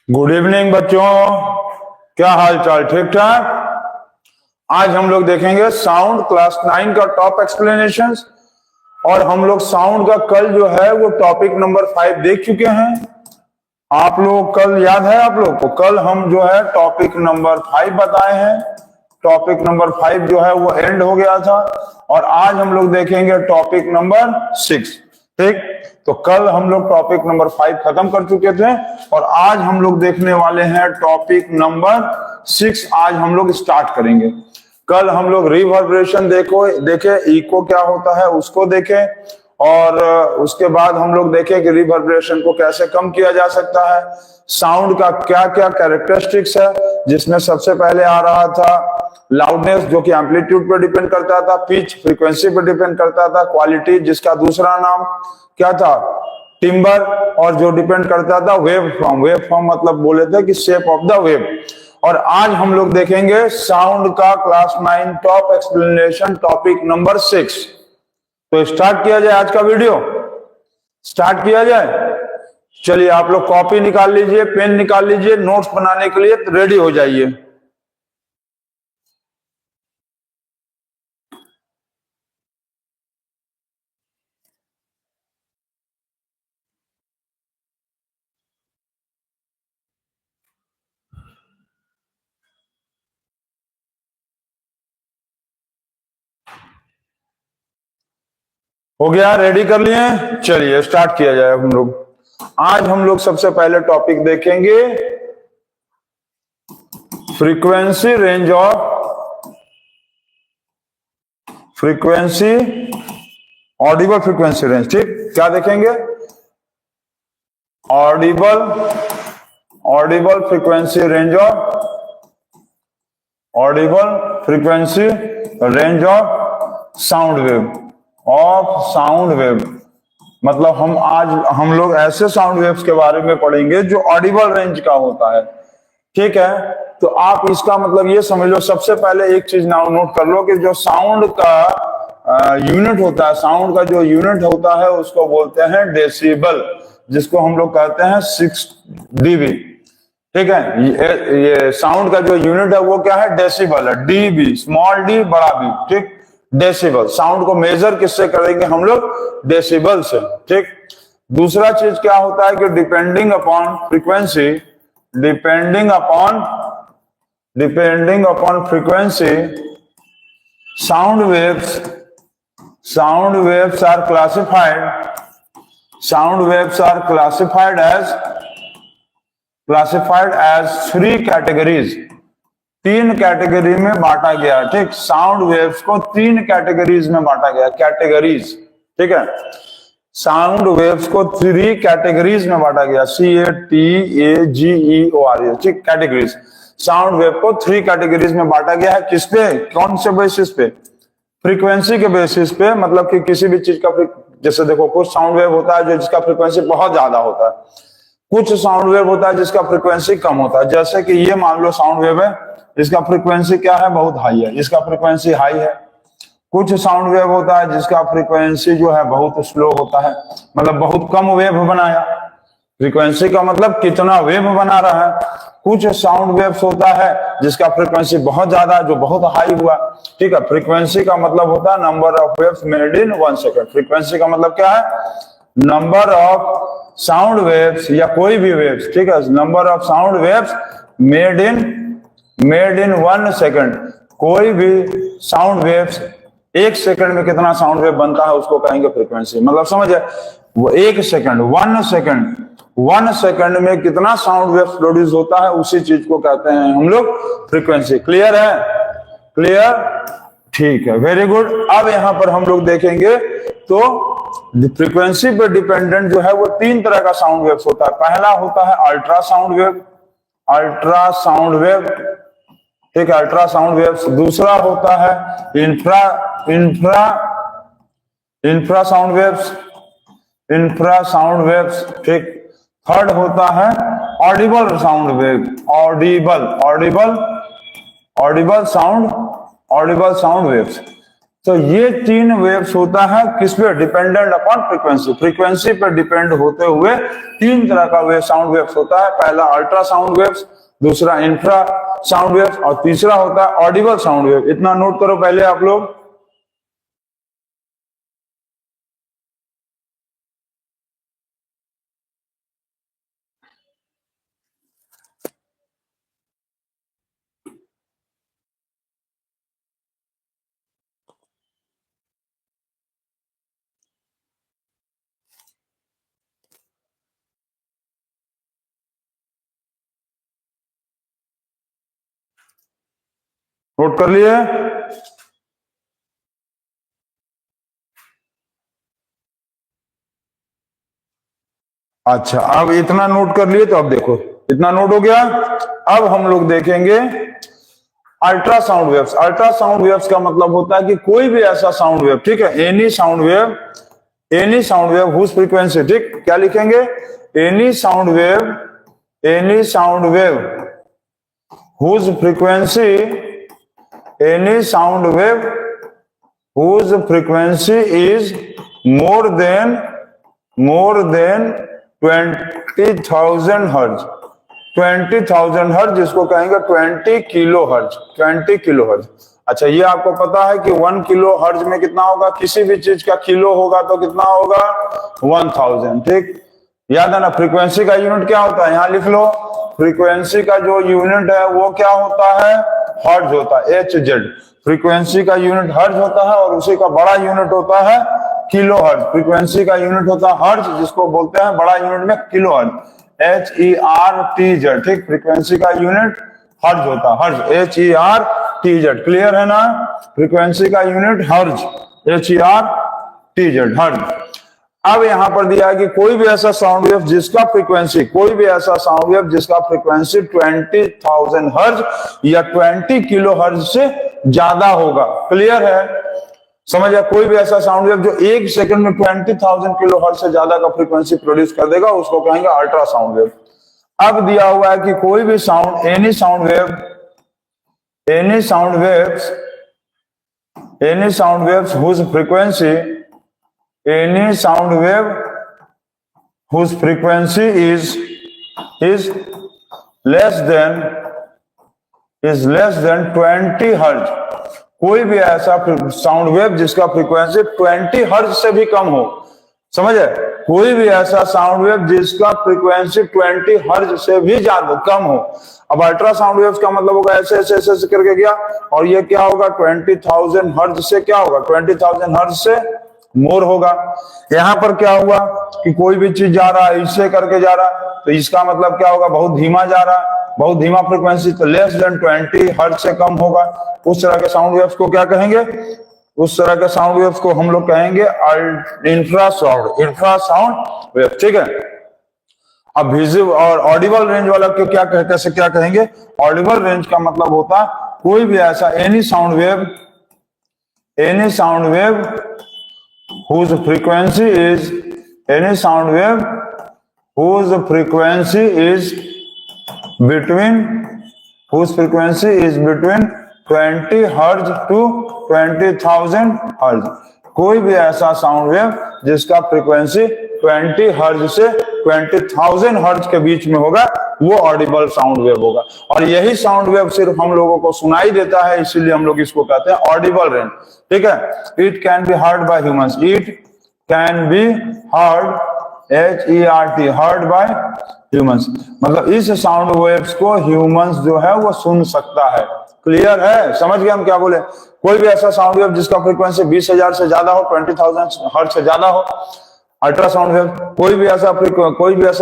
Good evening बच्चों, क्या हाल चाल? ठीक ठाक। आज हम लोग देखेंगे साउंड क्लास 9 का टॉप एक्सप्लेनेशन। और हम लोग साउंड का कल जो है वो टॉपिक नंबर 5 देख चुके हैं। आप लोग कल याद है आप लोग को? कल हम जो है टॉपिक नंबर 5 बताए हैं। टॉपिक नंबर 5 जो है वो एंड हो गया था और आज हम लोग देखेंगे टॉपिक नंबर 6। ठीक, तो कल हम लोग टॉपिक नंबर 5 खत्म कर चुके थे और आज हम लोग देखने वाले हैं टॉपिक नंबर 6। आज हम लोग स्टार्ट करेंगे। कल हम लोग रिवर्बरेशन देखे, इको क्या होता है उसको देखे और उसके बाद हम लोग देखें कि रिवर्बरेशन को कैसे कम किया जा सकता है। साउंड का क्या क्या कैरेक्टरिस्टिक्स है, जिसमें सबसे पहले आ रहा था लाउडनेस, जो कि एम्पलीट्यूड पर डिपेंड करता था, पिच फ्रीक्वेंसी पर डिपेंड करता था, क्वालिटी जिसका दूसरा नाम क्या था, टिम्बर, और जो डिपेंड करता था वेव फॉर्म। वेव फॉर्म मतलब बोले थे कि शेप ऑफ द वेव। और आज हम लोग देखेंगे साउंड का class 9 top explanation topic number 6। तो स्टार्ट किया जाए आज का वीडियो। स्टार्ट किया जाए। चलिए आप लोग कॉपी निकाल लीजिए, पेन निकाल लीजिए, नोट्स बनाने के लिए रेडी हो जाइए। हो गया? रेडी कर लिए? चलिए स्टार्ट किया जाए हम लोग। आज हम लोग सबसे पहले टॉपिक देखेंगे frequency range of frequency Audible frequency range. ठीक, क्या देखेंगे? Audible frequency range of sound wave. मतलब हम लोग ऐसे साउंड वेव्स के बारे में पढ़ेंगे जो ऑडिबल रेंज का होता है। ठीक है, तो आप इसका मतलब ये समझ लो। सबसे पहले एक चीज नोट कर लो कि जो साउंड का यूनिट होता है, साउंड का जो यूनिट होता है उसको बोलते हैं डेसिबल, जिसको हम लोग कहते हैं 6 dB। ठीक है, ये साउंड का जो यूनिट है वो क्या है? डेसिबल है। डीबी, स्मॉल डी बड़ा बी। ठीक, डेसिबल। साउंड को मेजर किससे करेंगे हम लोग? डेसिबल से। ठीक, दूसरा चीज क्या होता है कि depending upon frequency sound waves are classified as 3 categories. 3 category में बांटा गया। ठीक, साउंड वेव्स को 3 कैटेगरीज में बांटा गया। कैटेगरीज, ठीक है, साउंड वेव्स को 3 कैटेगरीज में बांटा गया। CATAGEOR। ठीक, कैटेगरीज। साउंड वेव को 3 कैटेगरीज में बांटा गया है। किस पे? कौन से बेसिस पे? फ्रीक्वेंसी के बेसिस पे। मतलब कि किसी भी चीज का जैसे देखो, कुछ साउंड वेव होता है जो जिसका फ्रीक्वेंसी बहुत ज्यादा होता है, कुछ साउंड वेव होता है जिसका फ्रीक्वेंसी कम होता है। जैसे कि ये मान लो साउंड वेव है, इसका फ्रीक्वेंसी क्या है? बहुत हाई है, इसका फ्रीक्वेंसी हाई है। कुछ साउंड वेव होता है जिसका फ्रीक्वेंसी जो है बहुत स्लो होता है, मतलब बहुत कम वेव बनाया। फ्रीक्वेंसी का मतलब कितना वेव बना रहा है। कुछ साउंड वेव्स होता है जिसका फ्रीक्वेंसी बहुत ज्यादा, जो बहुत हाई हुआ। ठीक है, फ्रीक्वेंसी का मतलब होता है number of waves made in 1 second. Frequency का मतलब क्या है? नंबर ऑफ साउंड वेव्स या कोई भी वेव्स। ठीक है, number of sound waves made in 1 second. कोई भी साउंड वेव्स 1 सेकंड में कितना साउंड वेव बनता है उसको कहेंगे फ्रीक्वेंसी। मतलब समझे, वो 1 सेकंड 1 सेकंड में कितना साउंड वेव प्रोड्यूस होता है, उसी चीज को कहते हैं हम लोग फ्रीक्वेंसी। क्लियर है? क्लियर? ठीक है, वेरी गुड। अब यहां पर हम लोग देखेंगे तो फ्रीक्वेंसी पे डिपेंडेंट जो है वो 3 तरह का साउंड वेव्स होता है। पहला होता है अल्ट्रासाउंड वेव। ठीक है, अल्ट्रासाउंड वेव्स। दूसरा होता है इंफ्रासाउंड वेव्स। ठीक, थर्ड होता है Audible sound wave. Audible sound waves. तो ये तीन वेव्स होता है किस पे? Dependent upon frequency. फ्रीक्वेंसी पर डिपेंड होते हुए तीन तरह का वेव साउंड वेव्स होता है। पहला अल्ट्रा साउंड वेव्स, दूसरा इंफ्रा साउंड वेव्स और तीसरा होता है ऑडिबल साउंड वेव। इतना नोट करो पहले आप लोग। नोट कर लिए? अच्छा, अब इतना नोट कर लिए तो अब देखो इतना नोट हो गया। अब हम लोग देखेंगे अल्ट्रासाउंड वेव्स। अल्ट्रासाउंड वेव्स का मतलब होता है कि कोई भी ऐसा साउंड वेव, ठीक है, any sound wave whose frequency, ठीक, क्या लिखेंगे? Any sound wave whose frequency, any sound wave whose frequency is more than 20,000 hertz. 20,000 हर्ज जिसको कहेंगे 20 किलो हर्ज। 20 kilo hertz. अच्छा, ये आपको पता है कि 1 किलो हर्ज में कितना होगा? किसी भी चीज का किलो होगा तो कितना होगा? 1000, ठीक। याद है ना? फ्रीक्वेंसी का यूनिट क्या होता है? यहां लिख लो, फ्रीक्वेंसी का जो यूनिट है वो क्या होता है? हर्ज होता है, HZ। फ्रीक्वेंसी का यूनिट हर्ज होता है और उसी का बड़ा यूनिट होता है किलो हर्ज। फ्रीक्वेंसी का यूनिट होता है हर्ज, जिसको बोलते हैं बड़ा यूनिट में किलो हर्ज, HERTZ, ठीक। फ्रीक्वेंसी का यूनिट हर्ज होता है, हर्ज, HERTZ। क्लियर है ना? फ्रीक्वेंसी का यूनिट हर्ज, HERTZ, हर्ज। अब यहां पर दिया है कि कोई भी ऐसा साउंड वेव जिसका फ्रीक्वेंसी, 20,000 हर्ज या 20 किलो हर्ज से ज्यादा होगा। क्लियर है? समझ गया? कोई भी ऐसा साउंड वेव जो 1 सेकंड में 20,000 किलो हर्ज से ज्यादा का फ्रीक्वेंसी प्रोड्यूस कर देगा उसको कहेंगे अल्ट्रा साउंड वेव। अब दिया हुआ है कि कोई भी sound, any sound waves whose frequency, any sound wave whose frequency is less than 20 हर्ज। कोई भी ऐसा साउंड वेव जिसका फ्रीक्वेंसी 20 हर्ज से भी कम हो। समझे? कोई भी ऐसा साउंड वेव जिसका फ्रीक्वेंसी 20 हर्ज से भी ज्यादा कम हो। अब अल्ट्रा साउंड वेव्स का मतलब होगा ऐसे ऐसे ऐसे करके गया और ये क्या होगा? 20,000 हर्ज से क्या होगा? 20,000 हर्ज से मोर होगा। यहां पर क्या हुआ कि कोई भी चीज जा रहा है इससे करके जा रहा, तो इसका मतलब क्या होगा? बहुत धीमा जा रहा, बहुत धीमा फ्रीक्वेंसी, तो लेस देन 20 हर्ज से कम होगा। उस तरह के साउंड वेव्स को क्या कहेंगे? उस तरह के साउंड वेव्स को हम लोग कहेंगे इंफ्रासाउंड वेव, ठीक है। अब विजिबल और ऑडिबल रेंज वाला को क्या कैसे क्या कहेंगे? ऑडिबल रेंज का मतलब होता है कोई भी ऐसा any sound wave whose frequency is between 20 हर्ज to 20,000 हर्ज। कोई भी ऐसा साउंड वेव जिसका फ्रीक्वेंसी 20 हर्ज से 20,000 हर्ज के बीच में होगा वो ऑडिबल साउंड वेव होगा। और यही साउंड वेव सिर्फ हम लोगों को सुनाई देता है, इसीलिए हम लोग इसको कहते हैं ऑडिबल रेंज, ठीक है। It can be heard by humans, it can be heard, HERT, heard by humans. मतलब इस साउंड वेव्स को ह्यूमंस जो है वो सुन सकता है। क्लियर है? समझ गए हम क्या बोले? कोई भी ऐसा साउंड वेव जिसका फ्रीक्वेंसी 20,000 से ज्यादा हो, 20,000 हर्ट्ज से ज्यादा हो, अल्ट्रासाउंड वेव। कोई भी ऐसा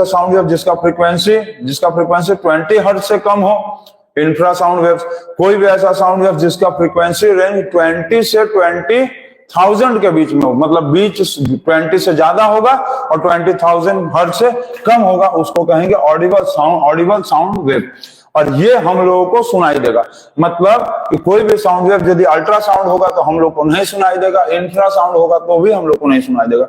साउंड वेव जिसका फ्रीक्वेंसी 20 हर्ट्ज से कम हो, इंफ्रासाउंड वेव। कोई भी ऐसा साउंड वेव जिसका फ्रीक्वेंसी रेंज 20 से 20,000 के बीच में हो, मतलब 20 से ज्यादा होगा और 20,000 हर्ट्ज से कम होगा, उसको कहेंगे ऑडिबल साउंड वेव। और ये हम लोगों को सुनाई देगा। मतलब कि कोई भी साउंड वेव यदि अल्ट्रासाउंड होगा तो हम लोग को नहीं सुनाई देगा, इंफ्रासाउंड होगा तो भी हम लोग को नहीं सुनाई देगा।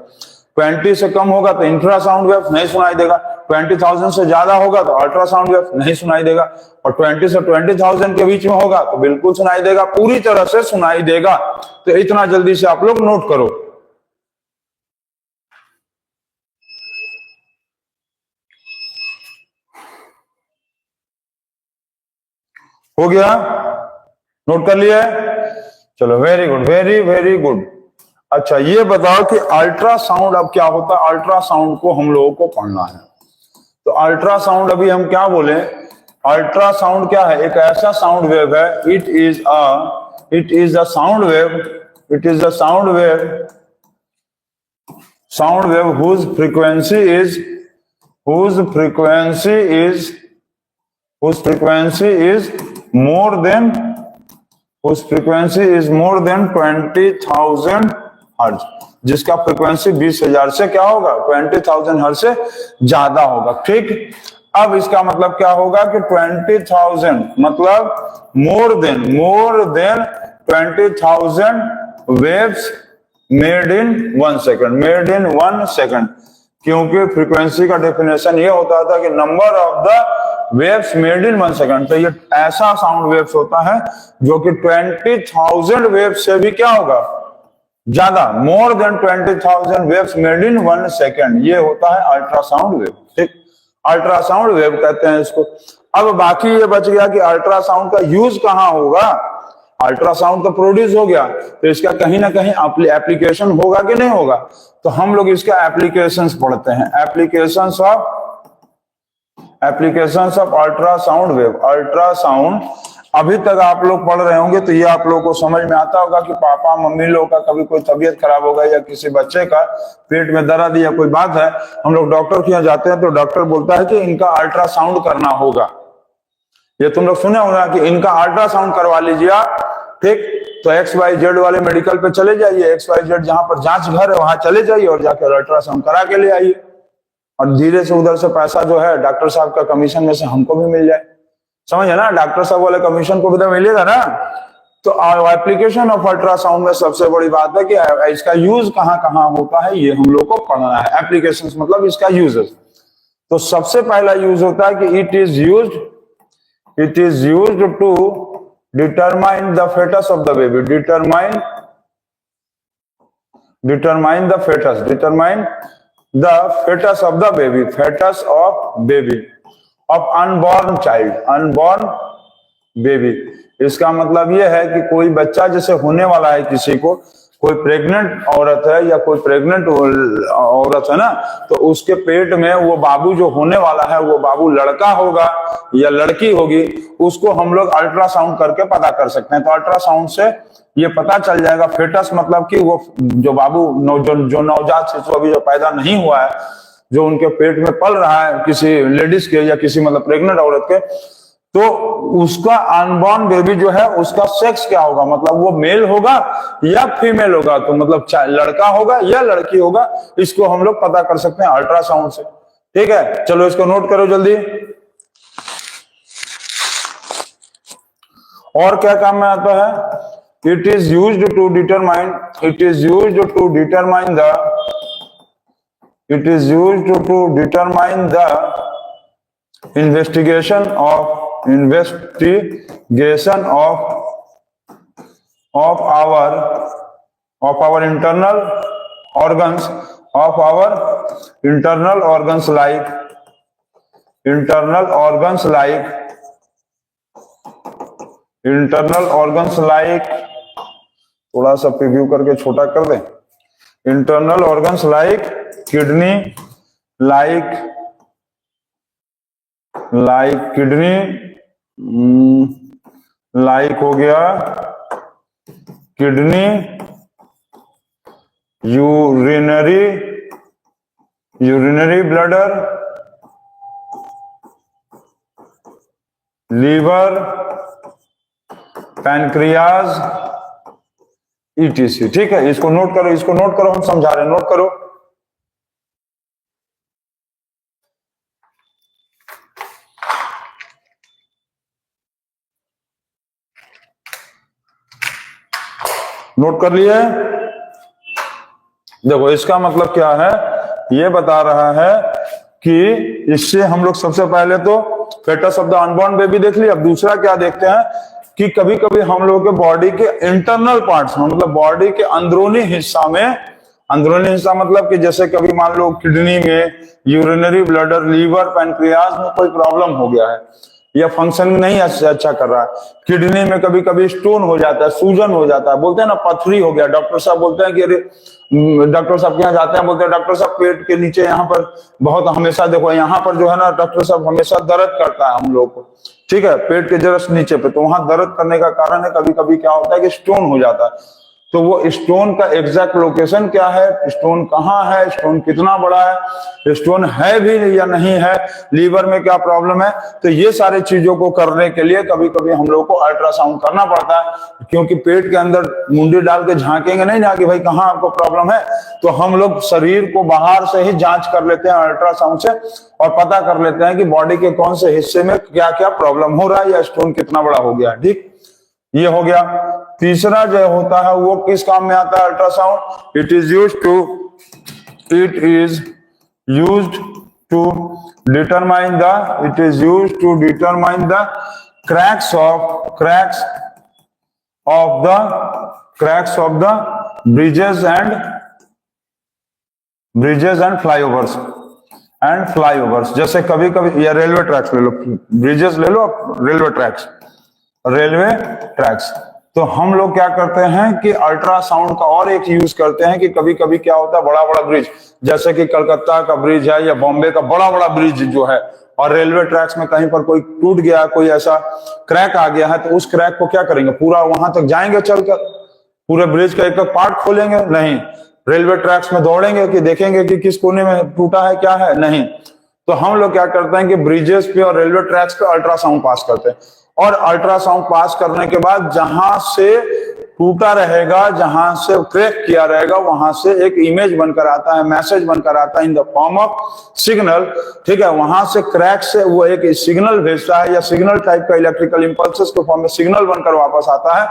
20 से कम होगा तो इंफ्रासाउंड वेव नहीं सुनाई देगा, 20,000 से ज्यादा होगा तो अल्ट्रासाउंड वेव नहीं सुनाई देगा, और 20 से 20,000 के बीच में होगा तो बिल्कुल सुनाई देगा, पूरी तरह से सुनाई देगा। तो इतना जल्दी से आप लोग नोट करो। हो गया, नोट कर लिया? चलो very good, very very good. अच्छा ये बताओ कि अल्ट्रासाउंड अब क्या होता है? अल्ट्रासाउंड को हम लोगों को पढ़ना है। तो अल्ट्रासाउंड अभी हम क्या बोले? अल्ट्रासाउंड क्या है? एक ऐसा साउंड वेव है, it is a sound wave, it is a sound wave whose frequency is more than 20,000 hertz, जिसका फ्रीक्वेंसी 20,000 से क्या होगा? 20,000 हर्ट्ज से ज्यादा होगा। ठीक, अब इसका मतलब क्या होगा कि 20,000 मतलब मोर than 20,000 waves made in 1 second, made in 1 second. क्योंकि फ्रीक्वेंसी का डेफिनेशन ये होता था कि number of the waves made in 1 second. तो ये ऐसा साउंड वेव्स होता है जो कि 20,000 वेव्स से भी क्या होगा? ज्यादा, मोर than 20,000 waves made in 1 second. ये होता है अल्ट्रासाउंड वेव। ठीक, अल्ट्रासाउंड वेव कहते हैं इसको। अब बाकी ये बच गया कि अल्ट्रासाउंड का यूज कहां होगा? अल्ट्रासाउंड तो प्रोड्यूस हो गया, तो इसका कहीं ना कहीं एप्लीकेशन होगा कि नहीं होगा? तो हम लोग इसका एप्लीकेशंस पढ़ते हैं। Applications of ultrasound wave. Ultrasound अभी तक आप लोग पढ़ रहे होंगे तो ये आप लोगों को समझ में आता होगा कि पापा मम्मी लोग का कभी कोई तबीयत खराब होगा या किसी बच्चे का पेट में दर्द या कोई बात है, हम लोग डॉक्टर के यहाँ जाते हैं तो डॉक्टर बोलता है कि इनका अल्ट्रासाउंड करना होगा। ये तुम लोग सुने होगा कि इनका अल्ट्रासाउंड करवा लीजिए आप। ठीक, तो XYZ वाले मेडिकल पे चले जाइए, XYZ जहां पर जांच घर है वहां चले जाइए और जाकर अल्ट्रासाउंड करा के ले आइए, और धीरे से उधर से पैसा जो है डॉक्टर साहब का कमीशन में से हमको भी मिल जाए। समझ है ना? डॉक्टर साहब वाले कमीशन को भी तो मिलेगा ना। तो एप्लीकेशन ऑफ अल्ट्रासाउंड में सबसे बड़ी बात है कि इसका यूज कहां कहां होता है, ये हम लोग को पढ़ना है। एप्लीकेशंस मतलब इसका यूजेस। तो सबसे पहला यूज होता है कि it is used to determine the foetus of the baby. Determine the foetus of the baby, foetus of baby, of unborn child, unborn baby. इसका मतलब यह है कि कोई बच्चा जैसे होने वाला है, किसी को, कोई प्रेग्नेंट औरत है या कोई प्रेग्नेंट औरत है ना, तो उसके पेट में वो बाबू जो होने वाला है वो बाबू लड़का होगा या लड़की होगी, उसको हम लोग अल्ट्रासाउंड करके पता कर सकते हैं। तो अल्ट्रासाउंड से ये पता चल जाएगा। फेटस मतलब कि वो जो बाबू जो नवजात शिशु अभी जो पैदा नहीं हुआ है, जो उनके पेट में पल रहा है किसी लेडीज के या किसी मतलब प्रेग्नेंट औरत के, तो उसका अनबॉर्न बेबी जो है उसका सेक्स क्या होगा, मतलब वो मेल होगा या फीमेल होगा, तो मतलब लड़का होगा या लड़की होगा, इसको हम लोग पता कर सकते हैं अल्ट्रासाउंड से। ठीक है, चलो इसको नोट करो जल्दी। और क्या काम में आता है? It is used to determine the investigation of our internal organs, like थोड़ा सा प्रीव्यू करके छोटा कर दें। Internal organs like kidney, like हो गया kidney, urinary bladder, liver, pancreas, ETC। ठीक है, इसको नोट करो, हम समझा रहे हैं, नोट करो। नोट कर लिए? देखो इसका मतलब क्या है, ये बता रहा है कि इससे हम लोग सबसे पहले तो foetus of the unborn baby देख लिया। अब दूसरा क्या देखते हैं कि कभी कभी हम लोग के बॉडी के इंटरनल पार्ट्स में, मतलब बॉडी के अंदरूनी हिस्सा में, अंदरूनी हिस्सा मतलब कि जैसे कभी मान लो किडनी में, यूरिनरी ब्लडर, लीवर, पैनक्रियाज में कोई प्रॉब्लम हो गया है या फंक्शन नहीं अच्छा कर रहा है, किडनी में कभी कभी स्टोन हो जाता है, सूजन हो जाता है, बोलते हैं ना पथरी हो गया, डॉक्टर साहब बोलते हैं कि अरे, डॉक्टर साहब के यहाँ जाते हैं, बोलते हैं डॉक्टर साहब पेट के नीचे यहाँ पर बहुत हमेशा देखो यहाँ पर जो है ना डॉक्टर साहब हमेशा दर्द करता है हम लोग को, ठीक है, पेट के जस्ट नीचे पे, तो वहां दर्द करने का कारण है कभी कभी क्या होता है कि स्टोन हो जाता है। तो वो स्टोन का एग्जैक्ट लोकेशन क्या है, स्टोन कहाँ है, स्टोन कितना बड़ा है, स्टोन है भी या नहीं है, लीवर में क्या प्रॉब्लम है, तो ये सारी चीजों को करने के लिए कभी कभी हम लोग को अल्ट्रासाउंड करना पड़ता है, क्योंकि पेट के अंदर मुंडी डाल के झांकेंगे नहीं ना कि भाई कहाँ आपको प्रॉब्लम है, तो हम लोग शरीर को बाहर से ही जांच कर लेते हैं अल्ट्रासाउंड से और पता कर लेते हैं कि बॉडी के कौन से हिस्से में क्या क्या प्रॉब्लम हो रहा है या स्टोन कितना बड़ा हो गया। ठीक, ये हो गया। तीसरा जो होता है वो किस काम में आता है ultrasound, it is used to determine the cracks of the bridges and flyovers, जैसे कभी कभी या रेलवे ट्रैक्स ले लो, ब्रिजेस ले लो, रेलवे ट्रैक्स। तो हम लोग क्या करते हैं कि अल्ट्रासाउंड का और एक यूज करते हैं कि कभी कभी क्या होता है बड़ा बड़ा ब्रिज, जैसे कि कलकत्ता का ब्रिज है या बॉम्बे का बड़ा बड़ा ब्रिज जो है, और रेलवे ट्रैक्स में कहीं पर कोई टूट गया, कोई ऐसा क्रैक आ गया है, तो उस क्रैक को क्या करेंगे, पूरा वहां तक जाएंगे चलकर, पूरे ब्रिज का एक एक पार्ट खोलेंगे नहीं, रेलवे ट्रैक्स में दौड़ेंगे कि देखेंगे कि किस कोने में टूटा है क्या है, नहीं। तो हम लोग क्या करते हैं कि ब्रिजेस पे और रेलवे ट्रैक्स पे अल्ट्रासाउंड पास करते हैं, और अल्ट्रासाउंड पास करने के बाद जहां से टूटा रहेगा, जहां से क्रैक किया रहेगा, वहां से एक इमेज बनकर आता है, मैसेज बनकर आता है in the form of signal, ठीक है। वहां से क्रैक से वो एक सिग्नल भेजता है या सिग्नल टाइप का इलेक्ट्रिकल इंपल्सेस के फॉर्म में सिग्नल बनकर वापस आता है,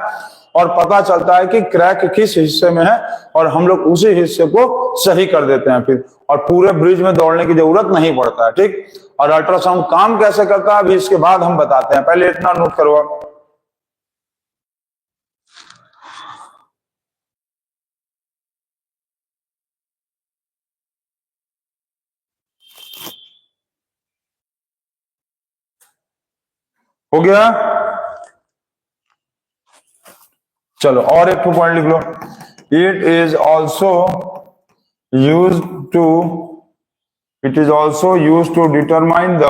और पता चलता है कि क्रैक किस हिस्से में है, और हम लोग उसी हिस्से को सही कर देते हैं फिर, और पूरे ब्रिज में दौड़ने की जरूरत नहीं पड़ता है। ठीक, और अल्ट्रासाउंड काम कैसे करता है अभी इसके बाद हम बताते हैं, पहले इतना नोट करो। हो गया, चलो और एक पॉइंट लिख लो, it is also use to determine the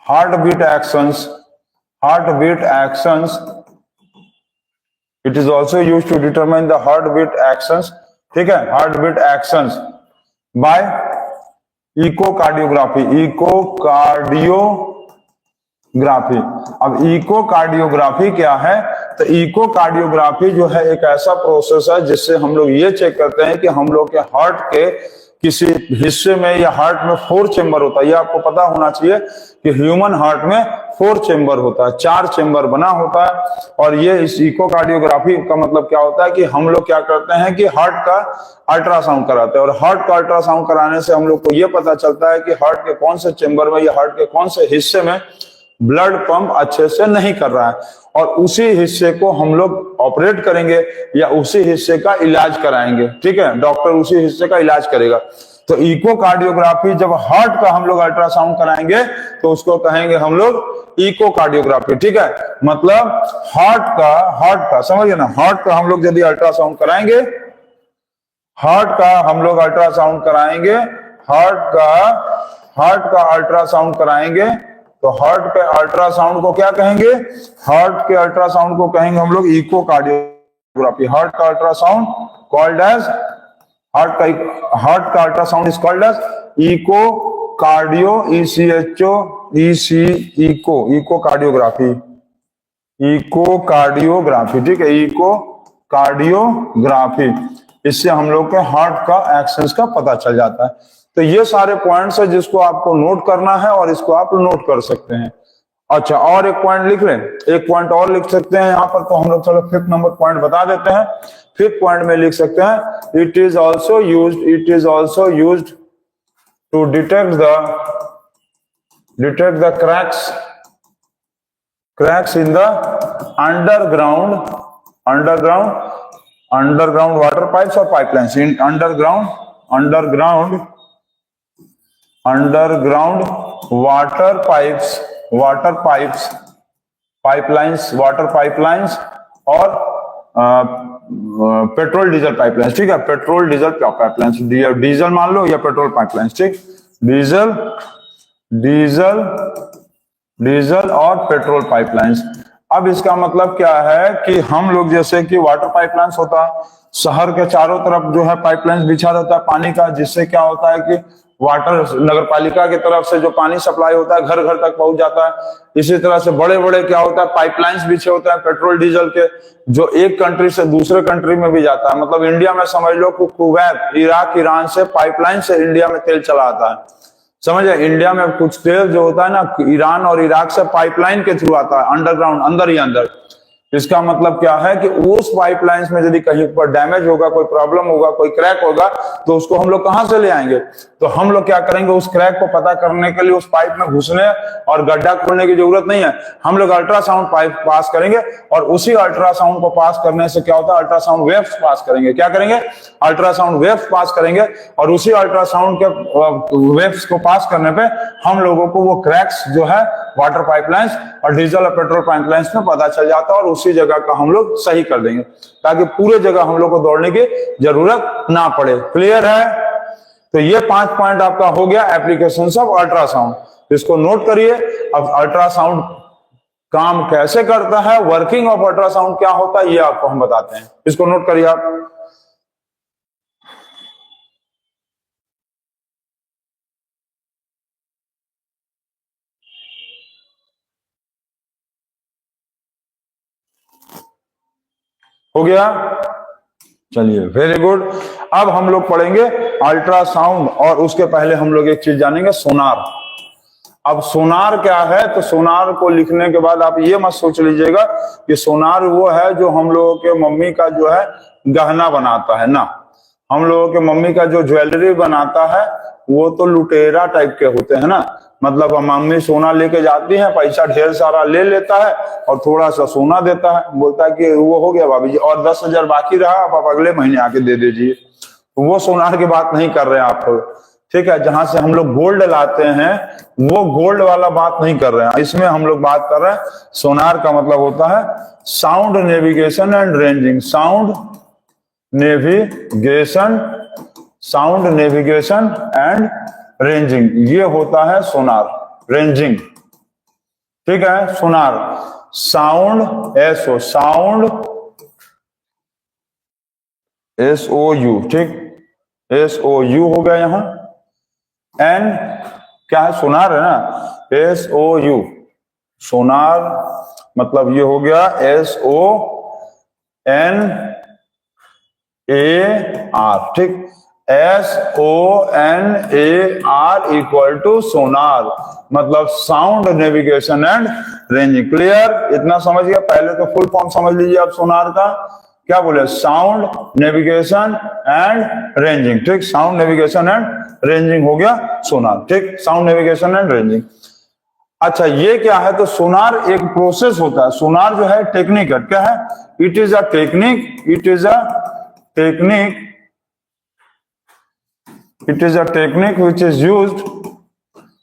heartbeat actions. It is also used to determine the heartbeat actions, ठीक है, heartbeat actions by इकोकार्डियोग्राफी। अब इकोकार्डियोग्राफी क्या है, तो इकोकार्डियोग्राफी जो है एक ऐसा प्रोसेस है जिससे हम लोग ये चेक करते हैं कि हम लोग के हार्ट के किसी हिस्से में, या हार्ट में 4 चेंबर होता है, ये आपको पता होना चाहिए कि ह्यूमन हार्ट में 4 चेंबर होता है, 4 चेंबर बना होता है। और ये इस इकोकार्डियोग्राफी का मतलब क्या होता है कि हम लोग क्या करते हैं कि हार्ट का अल्ट्रासाउंड कराते हैं, और हार्ट का अल्ट्रासाउंड कराने से हम लोग को ये पता चलता है कि हार्ट के कौन से चेंबर में या हार्ट के कौन से हिस्से में ब्लड पंप अच्छे से नहीं कर रहा है, और उसी हिस्से को हम लोग ऑपरेट करेंगे या उसी हिस्से का इलाज कराएंगे। ठीक है, डॉक्टर उसी हिस्से का इलाज करेगा। तो इकोकार्डियोग्राफी, जब हार्ट का हम लोग अल्ट्रासाउंड कराएंगे तो उसको कहेंगे हम लोग इकोकार्डियोग्राफी। ठीक है, मतलब हार्ट का समझिए ना, हार्ट का हम लोग यदि अल्ट्रासाउंड कराएंगे, हार्ट का अल्ट्रासाउंड कराएंगे, तो हार्ट के अल्ट्रासाउंड को क्या कहेंगे, हार्ट के अल्ट्रासाउंड को कहेंगे हम लोग इकोकार्डियोग्राफी। हार्ट का अल्ट्रासाउंड कॉल्ड एज इकोकार्डियो, इकोकार्डियोग्राफी। ठीक है, इकोकार्डियोग्राफी, इससे हम लोग के हार्ट का एक्शंस का पता चल जाता है। तो ये सारे पॉइंट्स है जिसको आपको नोट करना है, और इसको आप नोट कर सकते हैं। अच्छा, और एक पॉइंट लिख लें, एक पॉइंट और लिख सकते हैं यहाँ पर, तो हम लोग चलो 5th नंबर पॉइंट बता देते हैं। 5th पॉइंट में लिख सकते हैं, it is also used to detect the cracks in the underground water pipes or pipelines, in underground water pipelines और पेट्रोल डीजल पाइपलाइंस। ठीक है, पेट्रोल डीजल पाइपलाइंस, डीजल मान लो या पेट्रोल पाइपलाइंस। ठीक, डीजल और पेट्रोल पाइपलाइंस। अब इसका मतलब क्या है कि हम लोग जैसे कि वाटर पाइपलाइंस होता है, शहर के चारों तरफ जो है पाइपलाइंस बिछा रहता है पानी का, जिससे क्या होता है कि वाटर नगर पालिका की तरफ से जो पानी सप्लाई होता है घर घर तक पहुंच जाता है। इसी तरह से बड़े बड़े क्या होता है पाइपलाइंस बिछे होते हैं पेट्रोल डीजल के, जो एक कंट्री से दूसरे कंट्री में भी जाता है। मतलब इंडिया में समझ लो कि कुवैत, इराक, ईरान से पाइपलाइन से इंडिया में तेल चला आता है। समझे, इंडिया में कुछ तेल जो होता है ना ईरान और इराक से पाइपलाइन के थ्रू आता है, अंडरग्राउंड, अंदर ही अंदर। इसका मतलब क्या है कि उस पाइपलाइंस में यदि कहीं पर डैमेज होगा, कोई प्रॉब्लम होगा, कोई क्रैक होगा, तो उसको हम लोग कहां से ले आएंगे? तो हम लोग क्या करेंगे, उस क्रैक को पता करने के लिए उस पाइप में घुसने और गड्ढा खोलने की जरूरत नहीं है। हम लोग अल्ट्रासाउंड पाइप पास करेंगे और उसी अल्ट्रासाउंड को पास करने से क्या होता है, अल्ट्रासाउंड वेव्स पास करेंगे। क्या करेंगे? अल्ट्रासाउंड वेव्स पास करेंगे और उसी अल्ट्रासाउंड के वेव्स को पास करने पे हम लोगों को वो क्रैक्स जो है वाटर पाइपलाइंस और डीजल और पेट्रोल पाइपलाइंस में पता चल जाता है और उसी जगह का हम लोग सही कर देंगे, ताकि पूरे जगह हम लोग को दौड़ने की जरूरत ना पड़े। क्लियर है? तो ये 5 पॉइंट आपका हो गया एप्लीकेशंस ऑफ अल्ट्रासाउंड। इसको नोट करिए। अब अल्ट्रासाउंड काम कैसे करता है, वर्किंग ऑफ अल्ट्रासाउंड क्या होता है, ये आपको हम बताते हैं। इसको नोट करिए आप। हो गया? चलिए, वेरी गुड। अब हम लोग पढ़ेंगे अल्ट्रासाउंड और उसके पहले हम लोग एक चीज जानेंगे, सोनार। अब सोनार क्या है, तो सोनार को लिखने के बाद आप ये मत सोच लीजिएगा कि सोनार वो है जो हम लोगों के मम्मी का जो है गहना बनाता है ना। हम लोगों के मम्मी का जो ज्वेलरी बनाता है वो तो लुटेरा टाइप के होते हैं ना। मतलब मम्मी सोना लेके जाती है, पैसा ढेर सारा ले लेता है और थोड़ा सा सोना देता है, बोलता है कि वो हो गया भाभी जी और 10,000 बाकी रहा, आप अगले महीने आके दे दीजिए। वो सोनार की बात नहीं कर रहे हैं आपको। ठीक है, जहां से हम लोग गोल्ड लाते हैं वो गोल्ड वाला बात नहीं कर रहे हैं। इसमें हम लोग बात कर रहे हैं, सोनार का मतलब होता है sound navigation and ranging. Sound navigation and ranging, ये होता है सोनार। रेंजिंग, ठीक है। सोनार, साउंड SOU, ठीक, SOU हो गया यहाँ। एन क्या है, सोनार है ना, SOU, सोनार मतलब ये हो गया SONAR, ठीक, SONAR इक्वल टू सोनार, मतलब sound navigation and ranging. Clear? इतना समझ गया? पहले तो फुल फॉर्म समझ लीजिए आप सोनार का। क्या बोले? साउंड नेविगेशन एंड रेंजिंग, ठीक, साउंड नेविगेशन एंड रेंजिंग हो गया सोनार, ठीक, साउंड नेविगेशन एंड रेंजिंग। अच्छा, ये क्या है, तो सोनार एक प्रोसेस होता है। सोनार जो है टेक्निक है। क्या है? It is a technique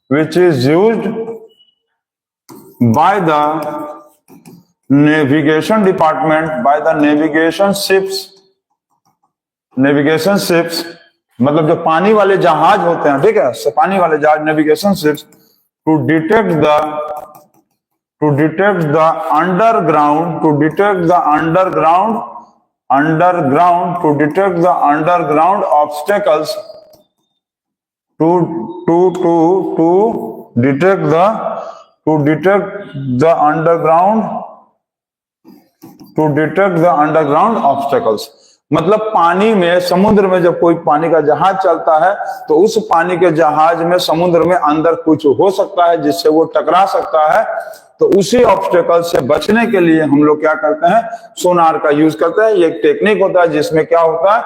which is used by the navigation department, by the navigation ships, मतलब जो पानी वाले जहाज होते हैं, ठीक है, पानी वाले जहाज, navigation ships, to detect the underground obstacles, to detect the underground obstacles, मतलब पानी में, समुद्र में जब कोई पानी का जहाज चलता है तो उस पानी के जहाज में समुद्र में अंदर कुछ हो सकता है जिससे वो टकरा सकता है। तो तो उसी ऑब्स्टेकल से बचने के लिए हम लोग क्या करते हैं, सोनार का यूज करते हैं। ये एक टेक्निक होता है जिसमें क्या होता है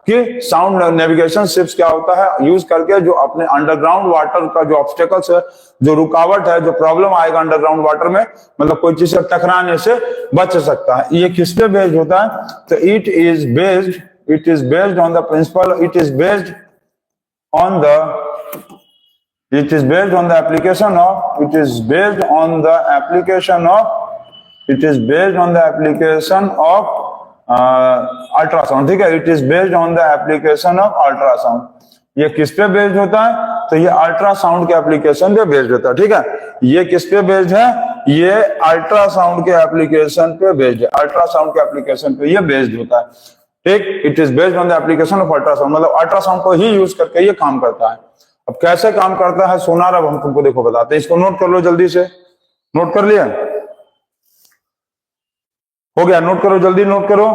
कि साउंड नेविगेशन शिप्स क्या होता है यूज करके जो अपने अंडरग्राउंड वाटर का जो ऑब्स्टेकल्स है, जो रुकावट है, जो प्रॉब्लम आएगा अंडरग्राउंड वाटर में, मतलब कोई चीज से टकराने से बच सकता है। ये किस पे बेस्ड होता है, तो it is based on the principle, it is based on the application of ultrasound. ठीक है, it is based on the application of ultrasound. ये किस पे बेस्ड होता है, तो ये अल्ट्रासाउंड के एप्लीकेशन पे बेस्ड होता है। ठीक है, ये किस पे बेस्ड है, ये अल्ट्रासाउंड के एप्लीकेशन पे बेस्ड है, अल्ट्रासाउंड के एप्लीकेशन पे ये बेस्ड होता है। ठीक, it is based on the application of ultrasound, मतलब अल्ट्रासाउंड को ही यूज करके ये काम करता है। अब कैसे काम करता है सोनार, अब हम तुमको देखो बताते हैं। इसको नोट कर लो, जल्दी से नोट कर लिया, हो गया, नोट करो, जल्दी नोट करो।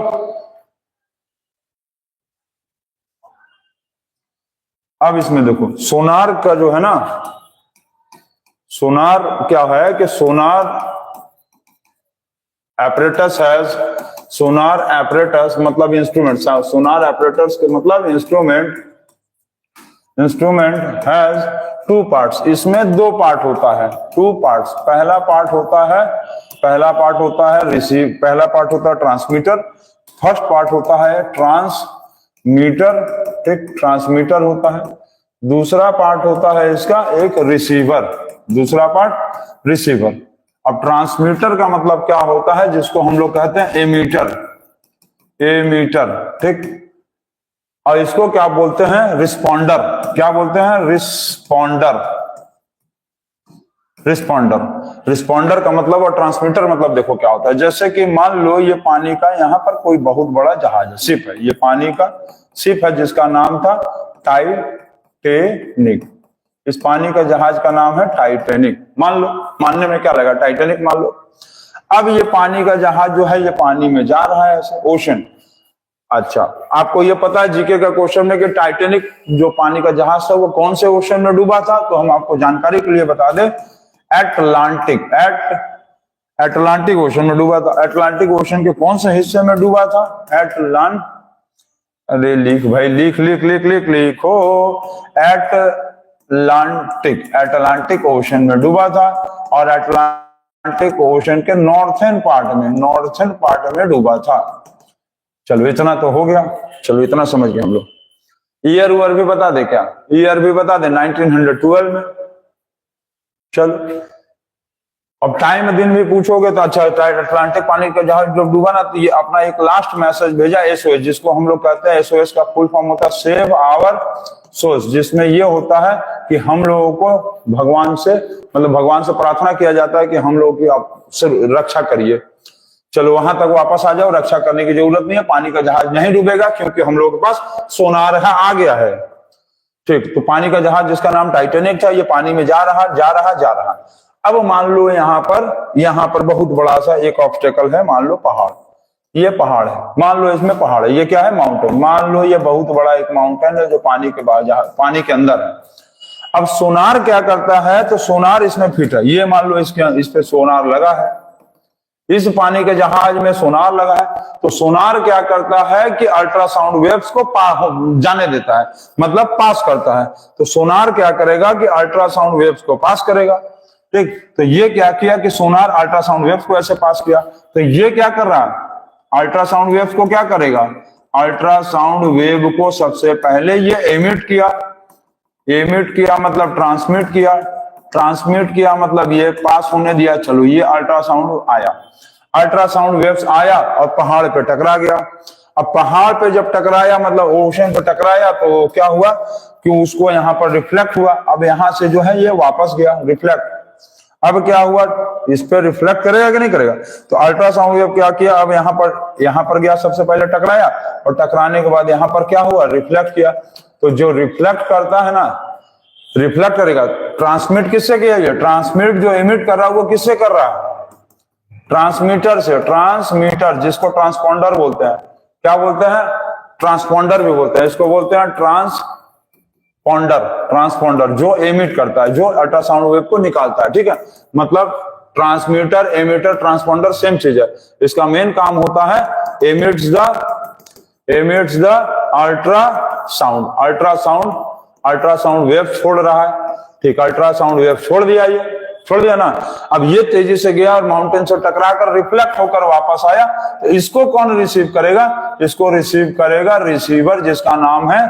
अब इसमें देखो सोनार का जो है ना, सोनार क्या है कि सोनार apparatus has, सोनार apparatus मतलब इंस्ट्रूमेंट, सोनार apparatus के मतलब इंस्ट्रूमेंट हैज टू पार्ट्स, इसमें दो पार्ट होता है, टू पार्ट्स। पहला पार्ट होता है रिसीव, पहला पार्ट होता है ट्रांसमीटर, फर्स्ट पार्ट होता है ट्रांसमीटर। ठीक, ट्रांसमीटर होता है। दूसरा पार्ट होता है इसका एक रिसीवर, दूसरा पार्ट रिसीवर। अब ट्रांसमीटर का मतलब क्या होता है, जिसको हम लोग कहते हैं एमीटर, ठीक, और इसको क्या बोलते हैं, रिस्पॉन्डर। क्या बोलते हैं, रिस्पॉन्डर का मतलब और ट्रांसमीटर मतलब देखो क्या होता है। जैसे कि मान लो ये पानी का यहाँ पर कोई बहुत बड़ा जहाज है, शिप है, ये पानी का शिप है जिसका नाम था टाइटैनिक। इस पानी का जहाज का नाम है टाइटैनिक, मान लो, मानने में क्या लगा, टाइटैनिक मान लो। अब ये पानी का जहाज जो है ये पानी में जा रहा है, ऐसे ओशन। अच्छा, आपको ये पता है जीके का क्वेश्चन में कि टाइटैनिक जो पानी का जहाज था वो कौन से ओशन में डूबा था, तो हम आपको जानकारी के लिए बता दें, एटलांटिक ओशन में डूबा था। एटलांटिक ओशन के कौन से हिस्से में डूबा था, अरे लिख भाई, लिखो, एटलांटिक ओशन में डूबा था, और एटलांटिक ओशन के नॉर्थर्न पार्ट में डूबा था। चलो इतना तो हो गया, चलो इतना समझ गए हम लोग। ईयर ऊयर भी बता दे, क्या ईयर भी बता दे, 1912 में। चलो अब टाइम दिन भी पूछोगे तो अच्छा, अटलांटिक पानी का जहाज जब डूबा ना, तो ये अपना एक लास्ट मैसेज भेजा एसओएस, जिसको हम लोग कहते हैं, एसओएस का फुल फॉर्म होता है सेव आवर सोर्स, जिसमें ये होता है कि हम लोगों को भगवान से प्रार्थना किया जाता है कि हम लोगों की आप रक्षा करिए। चलो वहां तक वापस आ जाओ, रक्षा करने की जरूरत नहीं है, पानी का जहाज नहीं डूबेगा क्योंकि हम लोगों के पास सोनार है, आ गया है। ठीक, तो पानी का जहाज जिसका नाम टाइटैनिक था, ये पानी में जा रहा। अब मान लो यहाँ पर बहुत बड़ा सा एक ऑब्स्टेकल है, मान लो पहाड़, ये पहाड़ है, मान लो इसमें पहाड़ है, ये क्या है, माउंटेन। मान लो ये बहुत बड़ा एक माउंटेन है जो पानी के पानी के अंदर है। अब सोनार क्या करता है, तो सोनार इसमें फिट है, ये मान लो इस पे सोनार लगा है, इस पानी के जहाज में सोनार लगा है। तो सोनार क्या करता है कि अल्ट्रासाउंड वेव्स को जाने देता है, मतलब पास करता है। तो सोनार क्या करेगा कि अल्ट्रासाउंड वेव्स को पास करेगा। ठीक, तो ये क्या किया कि सोनार अल्ट्रासाउंड वेव्स को ऐसे पास किया, तो ये क्या कर रहा है, अल्ट्रासाउंड वेव्स को क्या करेगा, अल्ट्रासाउंड वेव को सबसे पहले ये एमिट किया मतलब ट्रांसमिट किया मतलब ये पास होने दिया। चलो ये अल्ट्रासाउंड आया, अल्ट्रासाउंड वेव्स आया और पहाड़ पे टकरा गया। अब पहाड़ पे जब टकराया मतलब ओशन पे टकराया, तो क्या हुआ कि उसको यहाँ पर रिफ्लेक्ट हुआ। अब यहाँ से जो है ये वापस गया रिफ्लेक्ट। अब क्या हुआ, इस पे रिफ्लेक्ट करेगा कि नहीं करेगा, तो अल्ट्रासाउंड वेव क्या किया, अब यहाँ पर गया, सबसे पहले टकराया, और टकराने के बाद यहाँ पर क्या हुआ, रिफ्लेक्ट किया। तो जो रिफ्लेक्ट करता है ना, रिफ्लेक्ट करेगा, ट्रांसमिट किससे किया गया, ट्रांसमिट जो एमिट कर रहा है वो किससे कर रहा है, ट्रांसमीटर से। ट्रांसमीटर जिसको ट्रांसपॉन्डर बोलते हैं, क्या बोलते हैं, ट्रांसपॉन्डर भी बोलते हैं, इसको बोलते हैं ट्रांसपॉन्डर जो एमिट करता है, जो अल्ट्रासाउंड वेव को निकालता है। ठीक है, मतलब ट्रांसमीटर, एमिटर, ट्रांसपोंडर सेम चीज है। इसका मेन काम होता है एमिट्स द अल्ट्रासाउंड वेव छोड़ रहा है, ठीक, अल्ट्रासाउंड वेव छोड़ दिया, ये छोड़ दिया ना। अब ये तेजी से गया और माउंटेन से टकराकर रिफ्लेक्ट होकर वापस आया, तो इसको कौन रिसीव करेगा? इसको रिसीव करेगा रिसीवर, जिसका नाम है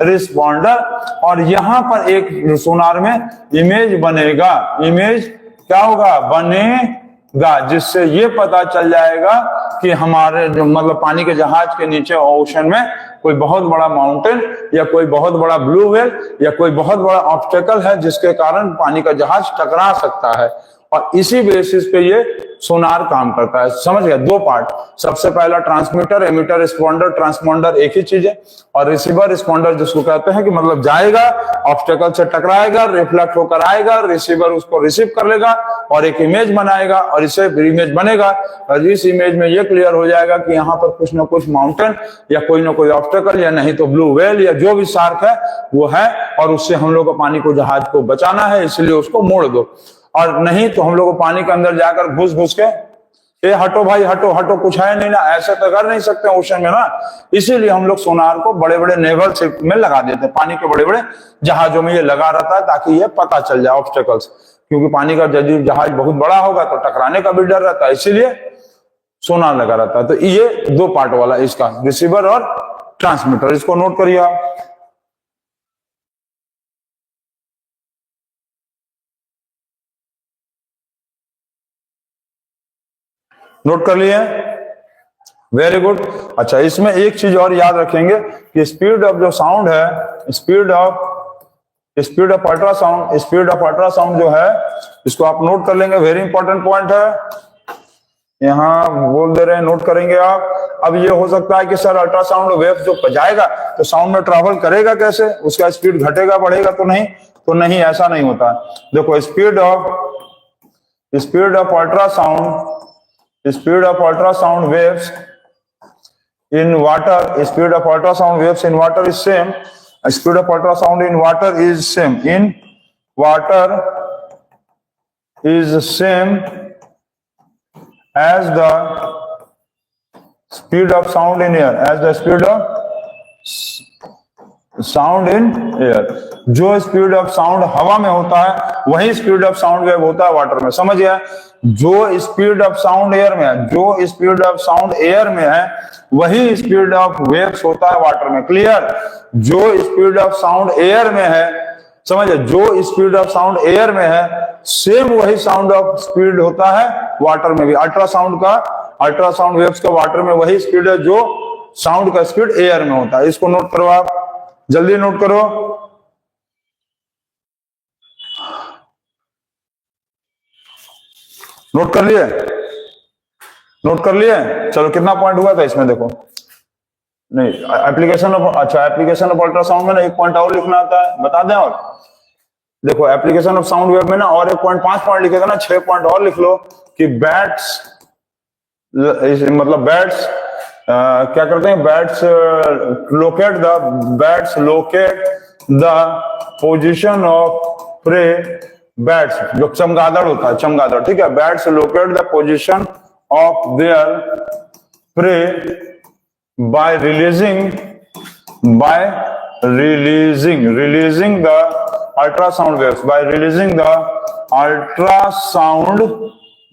रिस्पॉन्डर। और यहां पर एक सोनार में इमेज बनेगा, इमेज क्या होगा? बनेगा, जिससे ये पता चल जाएगा कि हमारे जो मतलब पानी के जहाज के नीचे ओशन में कोई बहुत बड़ा माउंटेन या कोई बहुत बड़ा ब्लू व्हेल या कोई बहुत बड़ा ऑब्स्टेकल है, जिसके कारण पानी का जहाज टकरा सकता है। और इसी बेसिस पे ये सोनार काम करता है। समझ गया? दो पार्ट, सबसे पहला ट्रांसमीटर, एमिटर, रिस्पॉन्डर। ट्रांसपॉन्डर एक ही चीज है, और रिसीवर रिस्पॉन्डर जिसको कहते हैं कि मतलब जाएगा, ऑब्स्टेकल से टकराएगा, रिफ्लेक्ट होकर आएगा, रिसीवर उसको रिसीव कर लेगा और एक इमेज बनाएगा, और इससे इमेज बनेगा और इस इमेज में ये क्लियर हो जाएगा कि यहाँ पर कुछ ना कुछ माउंटेन या कोई ना कोई ऑब्स्टेकल या नहीं तो ब्लू व्हेल या जो भी शार्क है वो है, और उससे हम लोग को पानी को जहाज को बचाना है, इसलिए उसको मोड़ दो। और नहीं तो हम लोग को पानी के अंदर जाकर घुस के ये हटो भाई, हटो कुछ है नहीं ना, ऐसे तो कर नहीं सकते ओशन में ना। इसीलिए हम लोग सोनार को बड़े बड़े नेवल शिप में लगा देते हैं, पानी के बड़े बड़े जहाजों में ये लगा रहता है, ताकि ये पता चल जाए ऑब्स्टेकल्स, क्योंकि पानी का जहाज बहुत बड़ा होगा तो टकराने का भी डर रहता है, इसीलिए सोनार लगा रहता है। तो ये दो पार्ट वाला इसका, रिसीवर और ट्रांसमीटर, इसको नोट करिए आप। नोट कर लिए? Very good. अच्छा, इसमें एक चीज और याद रखेंगे कि स्पीड ऑफ जो साउंड है, स्पीड ऑफ अल्ट्रासाउंड जो है, इसको आप नोट कर लेंगे, वेरी इंपॉर्टेंट पॉइंट है, यहां बोल दे रहे हैं, नोट करेंगे आप। अब ये हो सकता है कि सर अल्ट्रासाउंड वेव जो जाएगा तो साउंड में ट्रैवल करेगा कैसे, उसका स्पीड घटेगा बढ़ेगा? तो नहीं, ऐसा नहीं होता। देखो, speed of ultrasound waves in water, speed of ultrasound waves in water is same. Speed of ultrasound in water is same. In water is same as the speed of sound in air. As the speed of sound in air, जो speed of sound हवा में होता है वही speed of sound wave होता है water में। समझ गया? जो स्पीड ऑफ साउंड एयर में है, जो स्पीड ऑफ साउंड एयर में है वही स्पीड ऑफ वेव्स होता है वाटर में। क्लियर? जो स्पीड ऑफ साउंड एयर में है, समझे, जो स्पीड ऑफ साउंड एयर में है सेम वही साउंड ऑफ स्पीड होता है वाटर में भी। अल्ट्रासाउंड वेव्स का वाटर में वही स्पीड है जो साउंड का स्पीड एयर में होता है। इसको नोट करो आप, जल्दी नोट करो। नोट कर लिए? चलो, कितना पॉइंट हुआ था इसमें? देखो, नहीं, एप्लीकेशन ऑफ अल्ट्रासाउंड में ना एक पॉइंट और लिखना आता है, बता दें। और देखो, एप्लीकेशन ऑफ साउंड वेव में ना और 5 पॉइंट लिखेगा ना, 6 पॉइंट और लिख लो कि बैट्स क्या करते हैं? Bats locate the position of prey. Bats जो चमगादड़ होता है, चमगादड़, ठीक है, bats locate the position of their prey by releasing the ultrasound waves,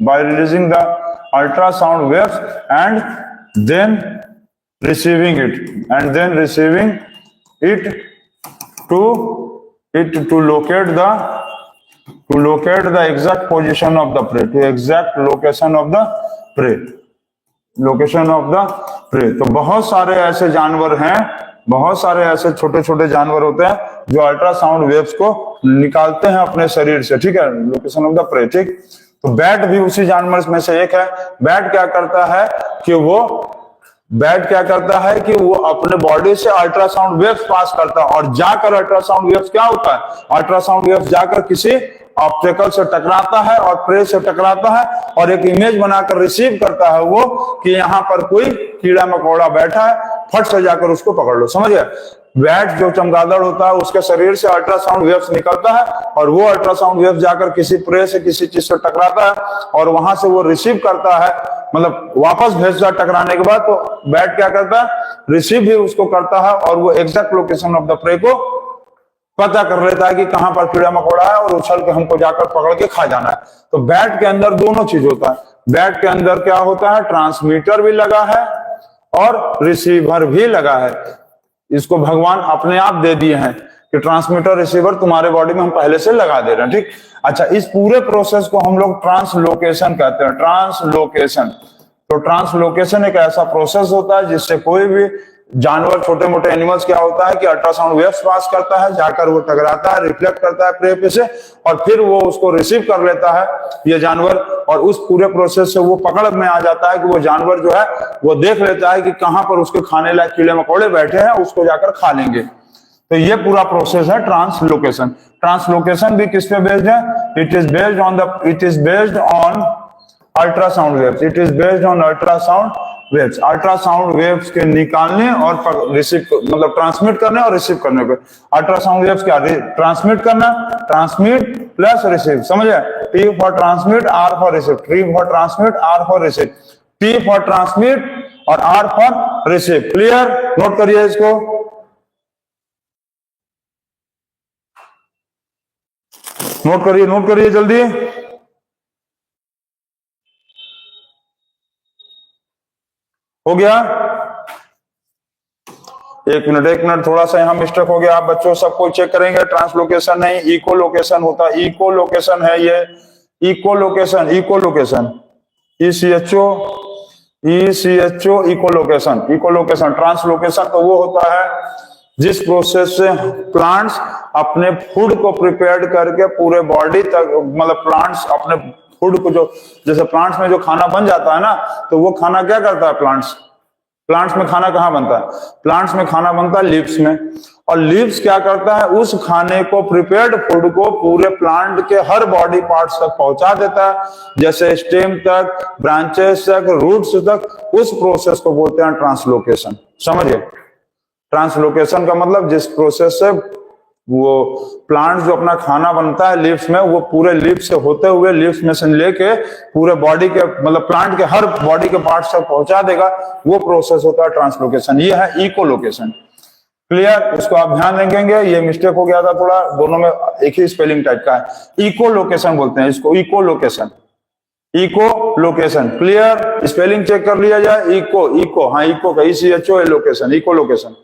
by releasing the ultrasound waves and then receiving it to locate the exact position of the prey, location of the prey। तो बहुत सारे ऐसे जानवर हैं, बहुत सारे ऐसे छोटे छोटे जानवर होते हैं जो अल्ट्रासाउंड वेव्स को निकालते हैं अपने शरीर से, ठीक है, लोकेशन ऑफ द प्रे। ठीक, तो बैट भी उसी जानवर में से एक है। बैट क्या करता है कि वो अपने बॉडी से अल्ट्रासाउंड वेव्स पास करता है, और जाकर अल्ट्रासाउंड वेव्स क्या होता है, अल्ट्रासाउंड वेव्स जाकर किसी ऑब्स्टेकल से टकराता है और प्रे से टकराता है, और एक इमेज बनाकर रिसीव करता है वो कि यहाँ पर कोई कीड़ा मकोड़ा बैठा है, फट से जाकर उसको पकड़ लो। समझ गए? बैट जो चमगादड़ होता है उसके शरीर से अल्ट्रासाउंड वेव्स निकलता है और वो अल्ट्रासाउंड वेव्स जाकर किसी प्रे से किसी चीज से टकराता है और वहां से वो रिसीव करता है, मतलब वापस भेजता है टकराने के बाद। तो बैट क्या करता है, रिसीव भी उसको करता है और वो exact location of the prey को पता कर लेता है कि कहां पर कीड़ा मकोड़ा है और उछल के हमको जाकर पकड़ के खा जाना है। तो बैट के अंदर दोनों चीज होता है। बैट के अंदर क्या होता है, ट्रांसमीटर भी लगा है और रिसीवर भी लगा है। इसको भगवान अपने आप दे दिए हैं कि ट्रांसमीटर रिसीवर तुम्हारे बॉडी में हम पहले से लगा दे रहे हैं, ठीक। अच्छा, इस पूरे प्रोसेस को हम लोग ट्रांसलोकेशन कहते हैं, ट्रांसलोकेशन। तो ट्रांसलोकेशन एक ऐसा प्रोसेस होता है जिससे कोई भी जानवर, छोटे मोटे एनिमल्स, क्या होता है कि अल्ट्रासाउंड वेव्स पास करता है, जाकर वो टकराता है, रिफ्लेक्ट करता है प्रे पे से और फिर वो उसको रिसीव कर लेता है ये जानवर, और उस पूरे प्रोसेस से वो पकड़ में आ जाता है कि वो जानवर जो है वो देख लेता है कि कहां पर उसके खाने लायक कीड़े मकोड़े बैठे हैं, उसको जाकर खा लेंगे। तो ये पूरा प्रोसेस है ट्रांसलोकेशन। ट्रांसलोकेशन भी किस पे बेस्ड है, it is based on ultrasound waves. It is based on ultrasound waves. Ultrasound waves के निकालने और रिसीव, मतलब ट्रांसमिट करने और रिसीव करने पे। अल्ट्रासाउंड वेव्स क्या, ट्रांसमिट करना, ट्रांसमिट प्लस रिसीव, समझे। T for transmit, R for receive. T for transmit, R for receive. T for transmit और R for receive. Clear, note करिए इसको। नोट करिए जल्दी। हो गया, एक मिनट, थोड़ा सा यहाँ मिस्टेक हो गया। आप बच्चों सबको चेक करेंगे, ट्रांसलोकेशन नहीं, इको लोकेशन होता है। इको लोकेशन है ये, echolocation, ECHO echolocation. Translocation तो वो होता है जिस प्रोसेस से प्लांट्स अपने फूड को प्रिपेयर करके पूरे बॉडी तक, मतलब प्लांट्स अपने फूड को, जो जैसे प्लांट्स में जो खाना बन जाता है ना, तो वो खाना क्या करता है, प्लांट्स में खाना कहाँ बनता है, प्लांट्स में खाना बनता है लीव्स में। और लीव्स क्या करता है, उस खाने को, प्रिपेयर्ड फूड को पूरे प्लांट के हर बॉडी पार्ट्स तक पहुंचा देता है, जैसे स्टेम तक, ब्रांचेस तक, रूट्स तक। उस प्रोसेस को बोलते हैं ट्रांसलोकेशन। समझिए, ट्रांसलोकेशन का मतलब जिस प्रोसेस से वो प्लांट जो अपना खाना बनता है लीव्स में, वो पूरे लीव्स से होते हुए, लीव्स में से लेके पूरे बॉडी के, मतलब प्लांट के हर बॉडी के पार्ट्स तक पहुंचा देगा, वो प्रोसेस होता है ट्रांसलोकेशन। ये है इको लोकेशन। क्लियर, इसको आप ध्यान रखेंगे। ये मिस्टेक हो गया था थोड़ा, दोनों में एक ही स्पेलिंग टाइप का है। इको लोकेशन बोलते हैं इसको, eco location. Clear, spelling check कर लिया जाए। इको, हाँ, इको का ECHO location, eco location.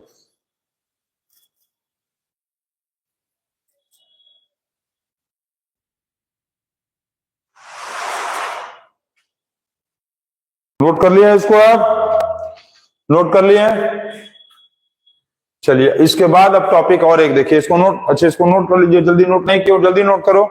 Note कर लिया इसको, आप नोट कर लिए। चलिए, इसके बाद अब टॉपिक और एक देखिए, इसको नोट, अच्छा इसको नोट कर लीजिए, जल्दी नोट नहीं किया, जल्दी नोट करो।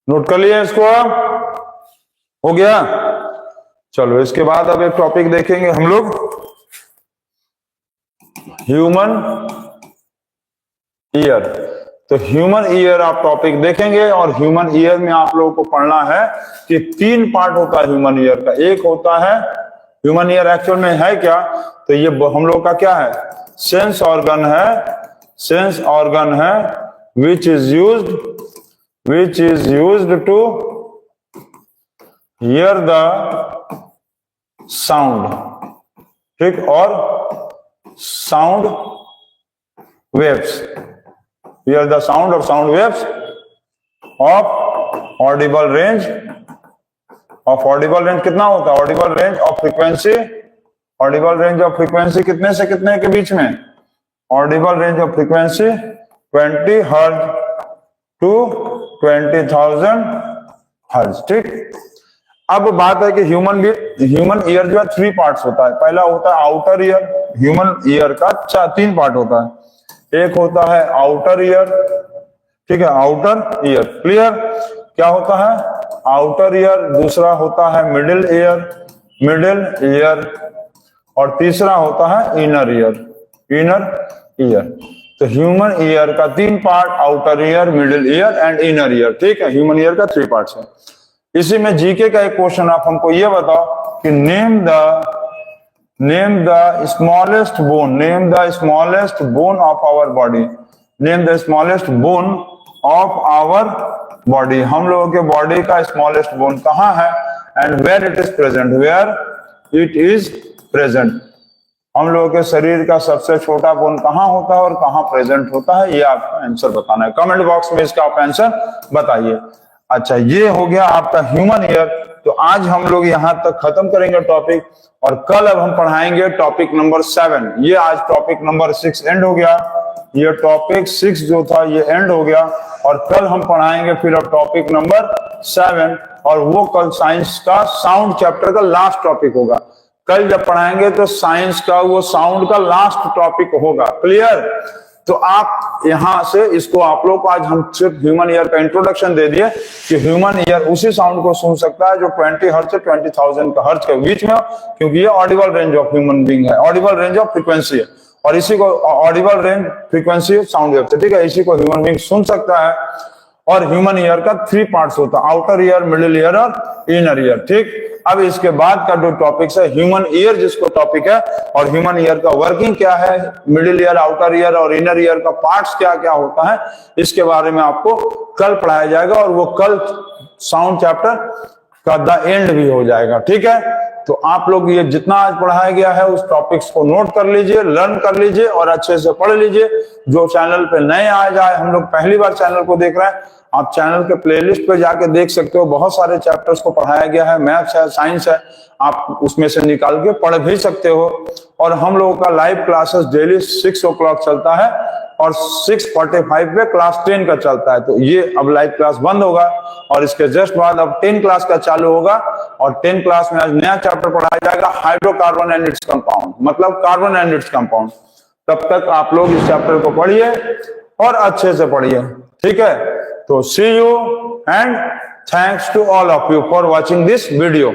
नोट कर लिया इसको, हो गया। चलो, इसके बाद अब एक टॉपिक देखेंगे हम लोग, ह्यूमन ईयर। तो ह्यूमन ईयर आप टॉपिक देखेंगे, और ह्यूमन ईयर में आप लोगों को पढ़ना है कि 3 पार्ट होता है ह्यूमन ईयर का। एक होता है, ह्यूमन ईयर एक्चुअल में है क्या, तो ये हम लोग का क्या है, सेंस ऑर्गन है, विच is used to hear the sound, ठीक, और sound waves, hear the sound or sound waves of audible range कितना होता है, audible range of frequency कितने से कितने के बीच में, audible range of frequency 20 hertz to 20,000 hertz. ठीक, अब बात है कि ह्यूमन ईयर जो है 3 पार्ट्स होता है। पहला होता है आउटर ईयर। ह्यूमन ईयर का 3 पार्ट होता है। एक होता है आउटर ईयर, ठीक है, आउटर ईयर, क्लियर। क्या होता है आउटर ईयर, दूसरा होता है मिडिल ईयर, और तीसरा होता है इनर ईयर। तो ह्यूमन ईयर का 3 part, outer ear, middle ear and inner ear. ठीक है, ह्यूमन ईयर का 3 पार्ट्स है। इसी में जीके का एक क्वेश्चन, आप हमको ये बताओ कि name the smallest bone of our body. Name the smallest bone of our body. हम लोगों के बॉडी का स्मॉलेस्ट बोन कहाँ है and where it is present. हम लोगों के शरीर का सबसे छोटा बोन कहाँ होता है और कहाँ प्रेजेंट होता है, ये आपका आंसर बताना है। कमेंट बॉक्स में इसका आप आंसर बताइए। अच्छा, ये हो गया आपका ह्यूमन ईयर। तो आज हम लोग यहाँ तक खत्म करेंगे टॉपिक, और कल अब हम पढ़ाएंगे टॉपिक नंबर 7। ये आज टॉपिक नंबर 6 एंड हो गया। ये टॉपिक 6 जो था ये एंड हो गया, और कल हम पढ़ाएंगे फिर अब टॉपिक नंबर 7, और वो कल साइंस का साउंड चैप्टर का लास्ट टॉपिक होगा। कल जब पढ़ाएंगे तो साइंस का वो साउंड का लास्ट टॉपिक होगा, क्लियर। तो आप यहां से इसको, आप लोग को आज हम सिर्फ ह्यूमन ईयर का इंट्रोडक्शन दे दिए कि ह्यूमन ईयर उसी साउंड को सुन सकता है जो 20 हर्ट्ज से 20,000 का हर्ट्ज के बीच में, क्योंकि ये Audible range of human being है, ऑडिबल रेंज ऑफ फ्रीक्वेंसी है, और इसी को Audible range frequency sound wave, ठीक है, इसी को ह्यूमन बीइंग सुन सकता है। और ह्यूमन ईयर का 3 पार्ट्स होता है, आउटर ईयर, मिडिल ईयर और इनर ईयर। ठीक, अब इसके बाद का जो टॉपिक है ह्यूमन ईयर जिसको टॉपिक है, और ह्यूमन ईयर का वर्किंग क्या है, मिडिल ईयर, आउटर ईयर और इनर ईयर का पार्ट्स क्या क्या होता है, इसके बारे में आपको कल पढ़ाया जाएगा, और वो कल साउंड चैप्टर का द एंड भी हो जाएगा। ठीक है, तो आप लोग ये जितना आज पढ़ाया गया है उस टॉपिक्स को नोट कर लीजिए, लर्न कर लीजिए और अच्छे से पढ़ लीजिए। जो चैनल पे नए आ जाए, हम लोग पहली बार चैनल को देख रहे हैं, आप चैनल के प्लेलिस्ट पे जाके देख सकते हो, बहुत सारे चैप्टर्स को पढ़ाया गया है, मैथ्स है, साइंस है, आप उसमें से निकाल के पढ़ भी सकते हो। और हम लोगों का लाइव क्लासेस डेली 6 o'clock चलता है, और 6:45 पे क्लास 10 का चलता है। तो ये अब लाइव क्लास बंद होगा, और इसके जस्ट बाद अब 10 क्लास का चालू होगा, और 10 क्लास में आज नया चैप्टर पढ़ाया जाएगा, हाइड्रोकार्बन एंड इट्स कंपाउंड, मतलब कार्बन एंड इट्स कंपाउंड। तब तक आप लोग इस चैप्टर को पढ़िए और अच्छे से पढ़िए, ठीक है। तो see you and thanks to all of you for watching this video.